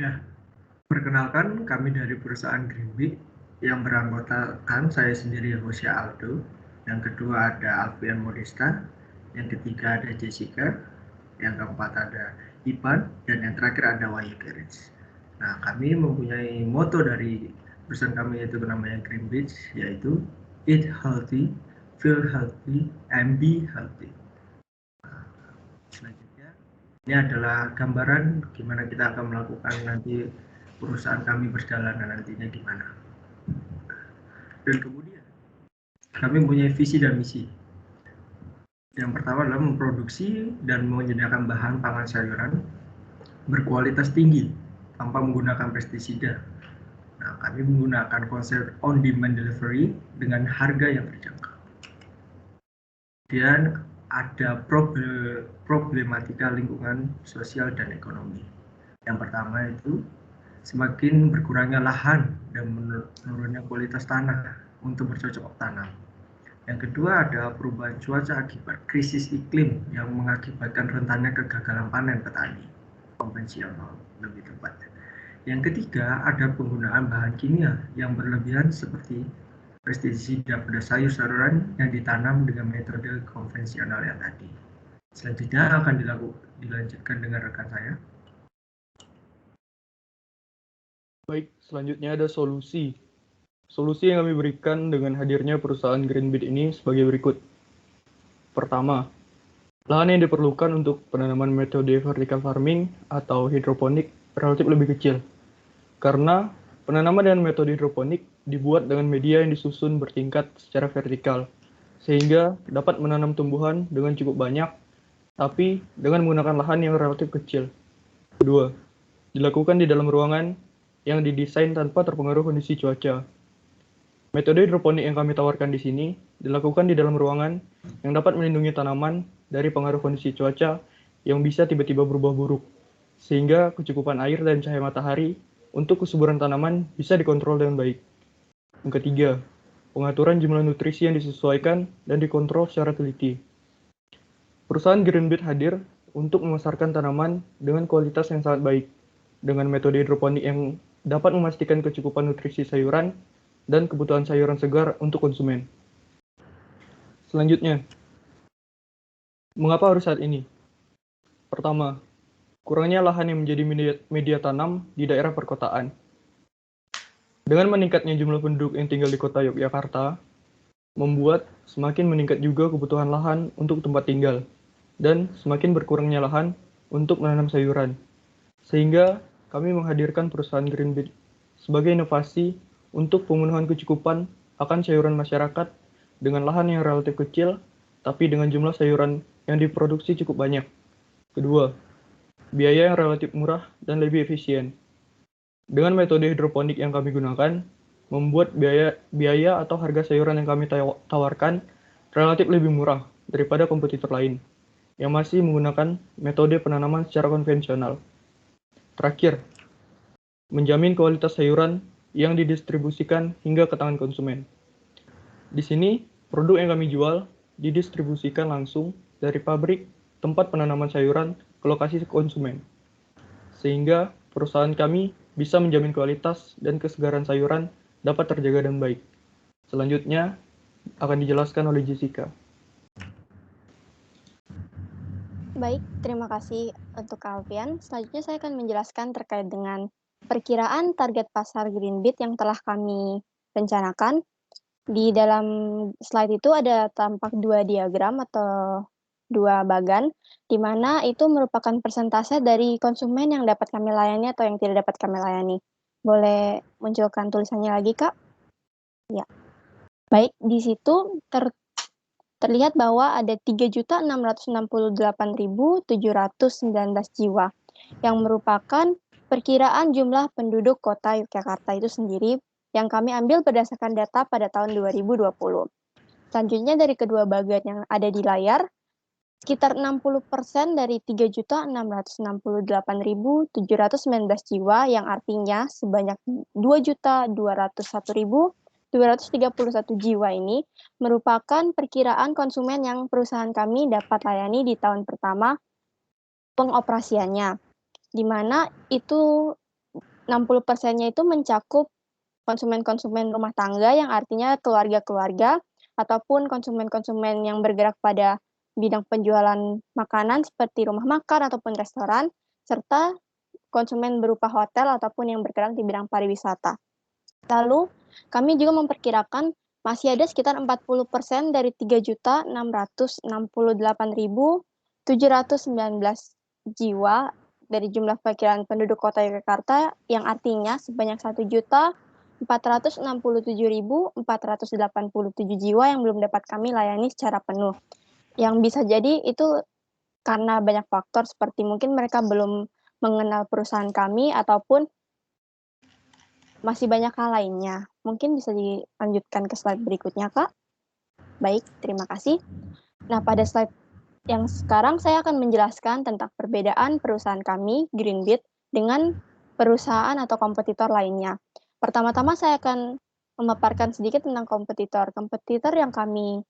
Ya, perkenalkan kami dari perusahaan Greenbit yang beranggotakan saya sendiri Jose Aldo, yang kedua ada Alfian Modesta, yang ketiga ada Jessica, yang keempat ada Ipan, dan yang terakhir ada Wahyu Gerits. Nah, kami mempunyai moto dari perusahaan kami yaitu namanya Greenbit, yaitu Eat Healthy, Feel Healthy, and Be Healthy. Selanjutnya, ini adalah gambaran gimana kita akan melakukan nanti perusahaan kami berjalan nantinya gimana. Dan kemudian kami mempunyai visi dan misi. Yang pertama adalah memproduksi dan menyediakan bahan pangan sayuran berkualitas tinggi tanpa menggunakan pestisida. Nah, kami menggunakan konsep on-demand delivery dengan harga yang terjangkau. Kemudian ada problematika lingkungan sosial dan ekonomi. Yang pertama itu semakin berkurangnya lahan dan menurunnya kualitas tanah untuk bercocok tanam. Yang kedua ada perubahan cuaca akibat krisis iklim yang mengakibatkan rentannya kegagalan panen petani konvensional lebih tepat. Yang ketiga ada penggunaan bahan kimia yang berlebihan seperti pestisida pada sayur-sayuran yang ditanam dengan metode konvensional yang tadi. Selanjutnya akan dilanjutkan dengan rekan saya. Baik, selanjutnya ada solusi. Solusi yang kami berikan dengan hadirnya perusahaan Greenbit ini sebagai berikut. Pertama, lahan yang diperlukan untuk penanaman metode vertical farming atau hidroponik relatif lebih kecil. Karena penanaman dengan metode hidroponik dibuat dengan media yang disusun bertingkat secara vertikal, sehingga dapat menanam tumbuhan dengan cukup banyak, tapi dengan menggunakan lahan yang relatif kecil. Kedua, dilakukan di dalam ruangan yang didesain tanpa terpengaruh kondisi cuaca. Metode hidroponik yang kami tawarkan di sini dilakukan di dalam ruangan yang dapat melindungi tanaman dari pengaruh kondisi cuaca yang bisa tiba-tiba berubah buruk, sehingga kecukupan air dan cahaya matahari untuk kesuburan tanaman bisa dikontrol dengan baik. Yang ketiga, pengaturan jumlah nutrisi yang disesuaikan dan dikontrol secara teliti. Perusahaan Greenbit hadir untuk memasarkan tanaman dengan kualitas yang sangat baik, dengan metode hidroponik yang dapat memastikan kecukupan nutrisi sayuran dan kebutuhan sayuran segar untuk konsumen. Selanjutnya, mengapa harus saat ini? Pertama, kurangnya lahan yang menjadi media tanam di daerah perkotaan. Dengan meningkatnya jumlah penduduk yang tinggal di kota Yogyakarta, membuat semakin meningkat juga kebutuhan lahan untuk tempat tinggal, dan semakin berkurangnya lahan untuk menanam sayuran. Sehingga kami menghadirkan perusahaan Greenbit sebagai inovasi untuk pemenuhan kecukupan akan sayuran masyarakat dengan lahan yang relatif kecil, tapi dengan jumlah sayuran yang diproduksi cukup banyak. Kedua, biaya yang relatif murah dan lebih efisien. Dengan metode hidroponik yang kami gunakan, membuat biaya atau harga sayuran yang kami tawarkan relatif lebih murah daripada kompetitor lain yang masih menggunakan metode penanaman secara konvensional. Terakhir, menjamin kualitas sayuran yang didistribusikan hingga ke tangan konsumen. Di sini, produk yang kami jual didistribusikan langsung dari pabrik tempat penanaman sayuran ke lokasi konsumen. Sehingga perusahaan kami bisa menjamin kualitas dan kesegaran sayuran dapat terjaga dan baik. Selanjutnya akan dijelaskan oleh Jessica. Baik, terima kasih untuk Alfian. Selanjutnya saya akan menjelaskan terkait dengan perkiraan target pasar Greenbit yang telah kami rencanakan. Di dalam slide itu ada tampak dua diagram atau dua bagan, di mana itu merupakan persentase dari konsumen yang dapat kami layani atau yang tidak dapat kami layani. Boleh munculkan tulisannya lagi, Kak? Ya. Baik, di situ terlihat bahwa ada 3.668.719 jiwa, yang merupakan perkiraan jumlah penduduk kota Yogyakarta itu sendiri yang kami ambil berdasarkan data pada tahun 2020. Selanjutnya dari kedua bagian yang ada di layar, sekitar 60% dari 3.668.719 jiwa, yang artinya sebanyak 2.201.231 jiwa ini merupakan perkiraan konsumen yang perusahaan kami dapat layani di tahun pertama pengoperasiannya, di mana itu 60%-nya itu mencakup konsumen-konsumen rumah tangga yang artinya keluarga-keluarga ataupun konsumen-konsumen yang bergerak pada bidang penjualan makanan seperti rumah makan ataupun restoran, serta konsumen berupa hotel ataupun yang bergerak di bidang pariwisata. Lalu, kami juga memperkirakan masih ada sekitar 40% dari 3.668.719 jiwa dari jumlah perkiraan penduduk kota Yogyakarta, yang artinya sebanyak 1.467.487 jiwa yang belum dapat kami layani secara penuh. Yang bisa jadi itu karena banyak faktor seperti mungkin mereka belum mengenal perusahaan kami ataupun masih banyak hal lainnya. Mungkin bisa dilanjutkan ke slide berikutnya, Kak. Baik, terima kasih. Nah, pada slide yang sekarang saya akan menjelaskan tentang perbedaan perusahaan kami, Greenbit, dengan perusahaan atau kompetitor lainnya. Pertama-tama saya akan memaparkan sedikit tentang kompetitor. Kompetitor yang kami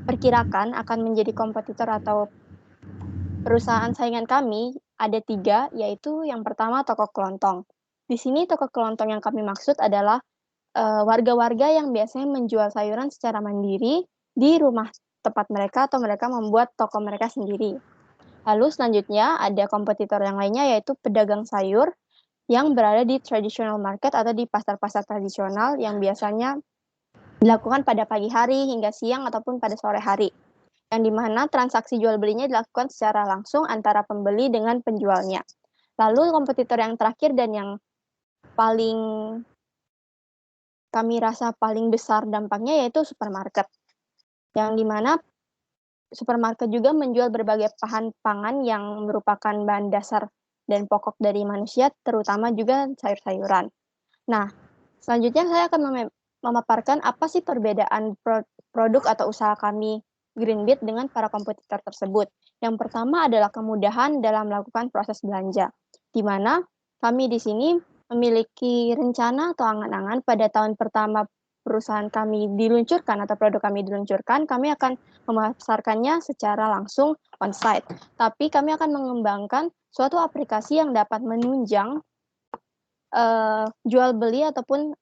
perkirakan akan menjadi kompetitor atau perusahaan saingan kami ada 3, yaitu yang pertama toko kelontong. Di sini toko kelontong yang kami maksud adalah warga-warga yang biasanya menjual sayuran secara mandiri di rumah tempat mereka atau mereka membuat toko mereka sendiri. Lalu selanjutnya ada kompetitor yang lainnya yaitu pedagang sayur yang berada di traditional market atau di pasar-pasar tradisional yang biasanya dilakukan pada pagi hari hingga siang ataupun pada sore hari. Yang dimana transaksi jual belinya dilakukan secara langsung antara pembeli dengan penjualnya. Lalu kompetitor yang terakhir dan yang paling kami rasa paling besar dampaknya yaitu supermarket. Yang dimana supermarket juga menjual berbagai bahan pangan yang merupakan bahan dasar dan pokok dari manusia, terutama juga sayur-sayuran. Nah, selanjutnya saya akan memaparkan apa sih perbedaan produk atau usaha kami Greenbit dengan para kompetitor tersebut. Yang pertama adalah kemudahan dalam melakukan proses belanja, di mana kami di sini memiliki rencana atau angan-angan pada tahun pertama perusahaan kami diluncurkan atau produk kami diluncurkan, kami akan memasarkannya secara langsung on-site. Tapi kami akan mengembangkan suatu aplikasi yang dapat menunjang jual beli ataupun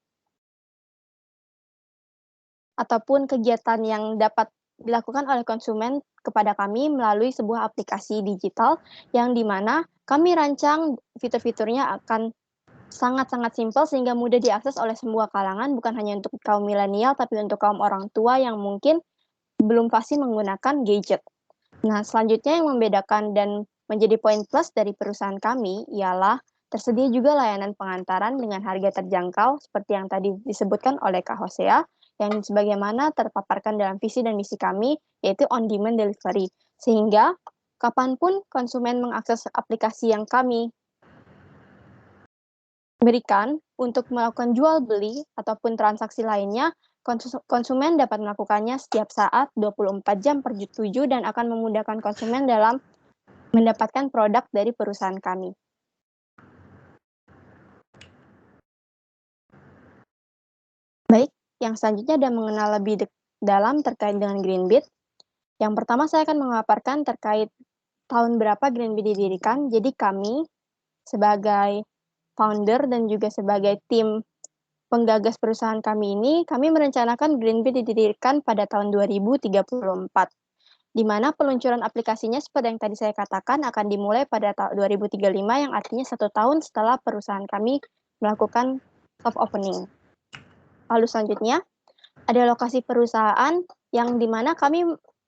kegiatan yang dapat dilakukan oleh konsumen kepada kami melalui sebuah aplikasi digital yang dimana kami rancang fitur-fiturnya akan sangat-sangat simpel sehingga mudah diakses oleh semua kalangan, bukan hanya untuk kaum milenial tapi untuk kaum orang tua yang mungkin belum pasti menggunakan gadget. Nah, selanjutnya yang membedakan dan menjadi poin plus dari perusahaan kami ialah tersedia juga layanan pengantaran dengan harga terjangkau seperti yang tadi disebutkan oleh Kak Hosea, yang sebagaimana terpaparkan dalam visi dan misi kami, yaitu on-demand delivery. Sehingga kapanpun konsumen mengakses aplikasi yang kami berikan untuk melakukan jual beli ataupun transaksi lainnya, konsumen dapat melakukannya setiap saat 24 jam per 7 dan akan memudahkan konsumen dalam mendapatkan produk dari perusahaan kami. Baik, yang selanjutnya ada mengenal lebih dalam terkait dengan Greenbit. Yang pertama saya akan memaparkan terkait tahun berapa Greenbit didirikan. Jadi kami sebagai founder dan juga sebagai tim penggagas perusahaan kami ini, kami merencanakan Greenbit didirikan pada tahun 2034, di mana peluncuran aplikasinya seperti yang tadi saya katakan akan dimulai pada tahun 2035, yang artinya 1 tahun setelah perusahaan kami melakukan soft opening. Lalu selanjutnya, ada lokasi perusahaan yang dimana kami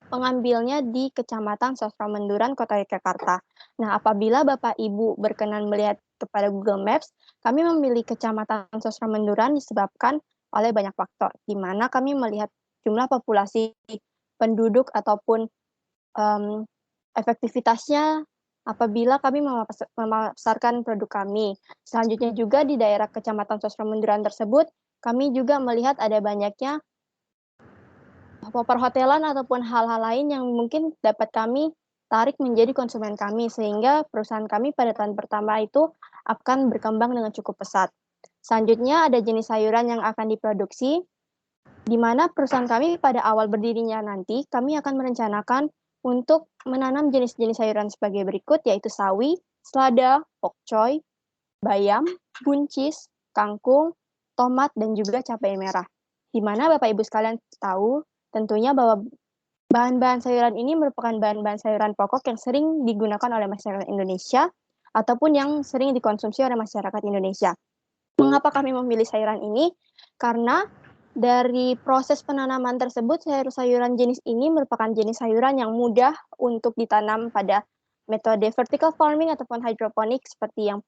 mengambilnya di Kecamatan Sosro Menduran, Kota Yogyakarta. Nah, apabila Bapak Ibu berkenan melihat kepada Google Maps, kami memilih Kecamatan Sosro Menduran disebabkan oleh banyak faktor, di mana kami melihat jumlah populasi penduduk ataupun efektivitasnya apabila kami memasarkan produk kami. Selanjutnya juga di daerah Kecamatan Sosro Menduran tersebut, kami juga melihat ada banyaknya perhotelan ataupun hal-hal lain yang mungkin dapat kami tarik menjadi konsumen kami, sehingga perusahaan kami pada tahun pertama itu akan berkembang dengan cukup pesat. Selanjutnya ada jenis sayuran yang akan diproduksi, di mana perusahaan kami pada awal berdirinya nanti, kami akan merencanakan untuk menanam jenis-jenis sayuran sebagai berikut, yaitu sawi, selada, pokcoy, bayam, buncis, kangkung, tomat, dan juga cabai merah. Di mana Bapak Ibu sekalian tahu tentunya bahwa bahan-bahan sayuran ini merupakan bahan-bahan sayuran pokok yang sering digunakan oleh masyarakat Indonesia ataupun yang sering dikonsumsi oleh masyarakat Indonesia. Mengapa kami memilih sayuran ini? Karena dari proses penanaman tersebut, sayur-sayuran jenis ini merupakan jenis sayuran yang mudah untuk ditanam pada metode vertical farming ataupun hydroponic seperti yang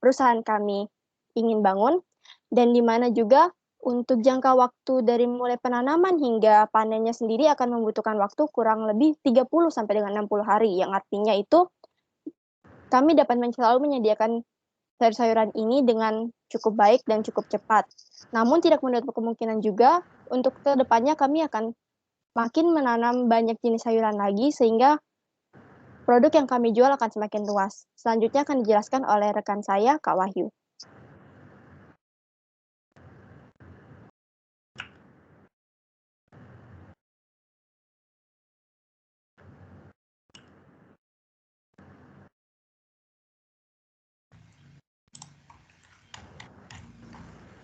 perusahaan kami ingin bangun, dan di mana juga untuk jangka waktu dari mulai penanaman hingga panennya sendiri akan membutuhkan waktu kurang lebih 30 sampai dengan 60 hari, yang artinya itu kami dapat selalu menyediakan sayur-sayuran ini dengan cukup baik dan cukup cepat. Namun tidak menutup kemungkinan juga untuk kedepannya kami akan makin menanam banyak jenis sayuran lagi sehingga produk yang kami jual akan semakin luas. Selanjutnya akan dijelaskan oleh rekan saya, Kak Wahyu.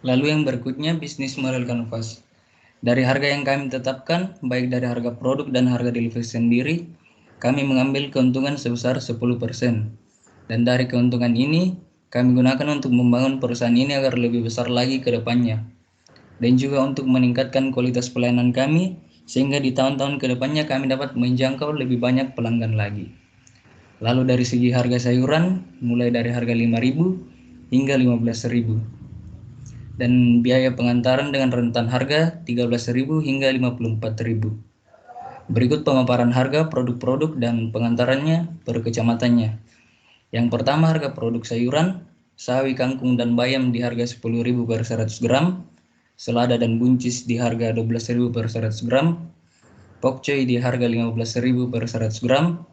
Lalu yang berikutnya bisnis model kanvas. Dari harga yang kami tetapkan, baik dari harga produk dan harga delivery sendiri, kami mengambil keuntungan sebesar 10%. Dan dari keuntungan ini, kami gunakan untuk membangun perusahaan ini agar lebih besar lagi ke depannya. Dan juga untuk meningkatkan kualitas pelayanan kami, sehingga di tahun-tahun ke depannya kami dapat menjangkau lebih banyak pelanggan lagi. Lalu dari segi harga sayuran, mulai dari harga 5.000 hingga 15.000. Dan biaya pengantaran dengan rentan harga 13.000 hingga 54.000. Berikut pemaparan harga produk-produk dan pengantarannya per kecamatannya. Yang pertama harga produk sayuran, sawi, kangkung, dan bayam di harga 10.000 per 100 gram, selada dan buncis di harga 12.000 per 100 gram, pokcoy di harga 15.000 per 100 gram,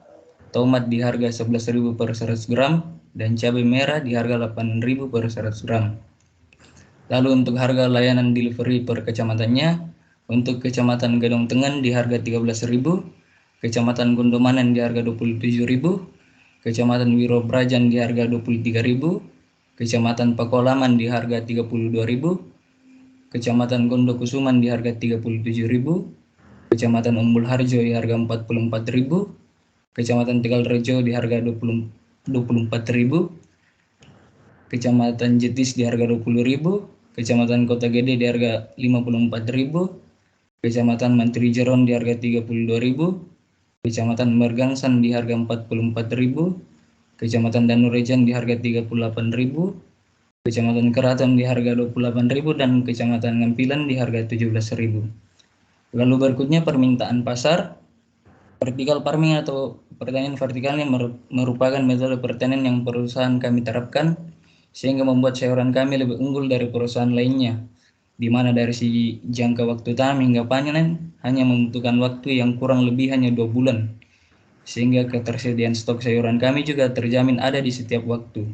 tomat di harga 11.000 per 100 gram, dan cabai merah di harga 8.000 per 100 gram. Lalu untuk harga layanan delivery per kecamatannya, untuk Kecamatan Gadong Tengen di harga 13.000, Kecamatan Gondomanan di harga 27.000, Kecamatan Wirobrajan di harga 23.000, Kecamatan Pakolaman di harga 32.000, Kecamatan Gondokusuman di harga 37.000, Kecamatan Umbul Harjo di harga 44.000, Kecamatan Tegalrejo di harga 24.000, Kecamatan Jetis di harga 20.000, Kecamatan Kota Gede di harga 54.000, Kecamatan Mantri Jeron di harga 32.000, Kecamatan Mergangsan di harga 44.000, Kecamatan Danurejan di harga 38.000, Kecamatan Keraton di harga 28.000, dan Kecamatan Ngampilan di harga 17.000. Lalu berikutnya permintaan pasar. Vertical farming atau pertanian vertikal ini merupakan metode pertanian yang perusahaan kami terapkan sehingga membuat sayuran kami lebih unggul dari perusahaan lainnya, di mana dari segi jangka waktu tanam hingga panen hanya membutuhkan waktu yang kurang lebih hanya 2 bulan, sehingga ketersediaan stok sayuran kami juga terjamin ada di setiap waktu.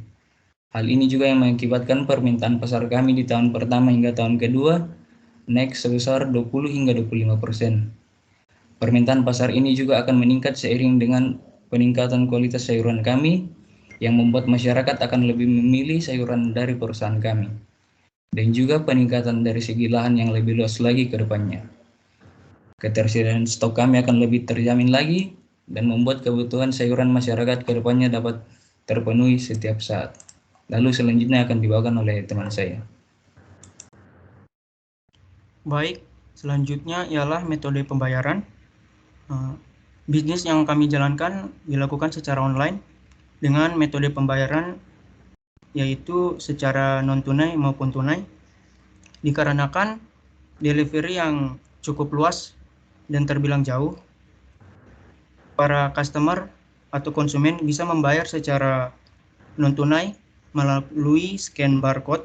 Hal ini juga yang mengakibatkan permintaan pasar kami di tahun pertama hingga tahun kedua naik sebesar 20 hingga 25%. Permintaan pasar ini juga akan meningkat seiring dengan peningkatan kualitas sayuran kami, yang membuat masyarakat akan lebih memilih sayuran dari perusahaan kami, dan juga peningkatan dari segi lahan yang lebih luas lagi ke depannya. Ketersediaan stok kami akan lebih terjamin lagi dan membuat kebutuhan sayuran masyarakat ke depannya dapat terpenuhi setiap saat. Lalu selanjutnya akan dibawakan oleh teman saya. Baik, selanjutnya ialah metode pembayaran. Bisnis yang kami jalankan dilakukan secara online dengan metode pembayaran yaitu secara non-tunai maupun tunai, dikarenakan delivery yang cukup luas dan terbilang jauh, para customer atau konsumen bisa membayar secara non-tunai melalui scan barcode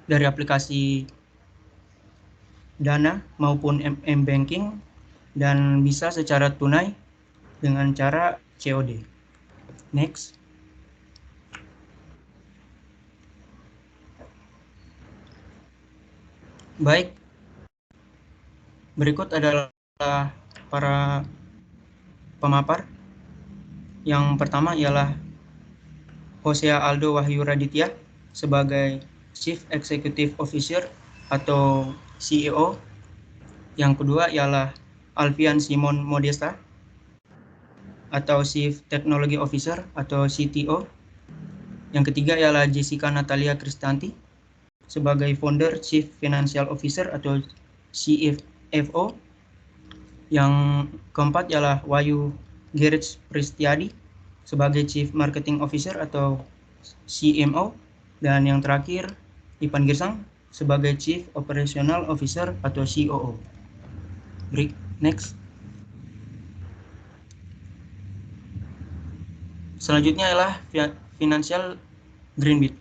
dari aplikasi Dana maupun M-Banking, dan bisa secara tunai dengan cara COD. Next. Baik, berikut adalah para pemapar. Yang pertama ialah Hosea Aldo Wahyu Raditya sebagai Chief Executive Officer atau CEO. Yang kedua ialah Alfian Simon Modesta atau Chief Technology Officer atau CTO. Yang ketiga ialah Jessica Natalia Kristanti sebagai Founder Chief Financial Officer atau CFO. Yang keempat ialah Wahyu Gerets Pristiadi sebagai Chief Marketing Officer atau CMO. Dan yang terakhir Ipan Girsang sebagai Chief Operational Officer atau COO. Next. Selanjutnya adalah Financial Greenbit.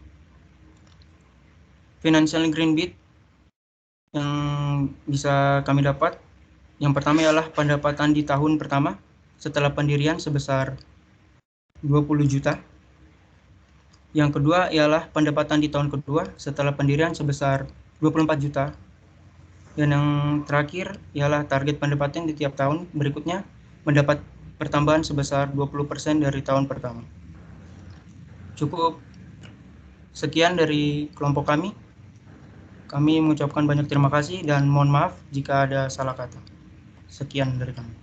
Financial Greenbit yang bisa kami dapat, yang pertama ialah pendapatan di tahun pertama setelah pendirian sebesar 20 juta. Yang kedua ialah pendapatan di tahun kedua setelah pendirian sebesar 24 juta. Dan yang terakhir ialah target pendapatan di tiap tahun berikutnya mendapat pertambahan sebesar 20% dari tahun pertama. Cukup sekian dari kelompok kami. Kami mengucapkan banyak terima kasih dan mohon maaf jika ada salah kata. Sekian dari kami.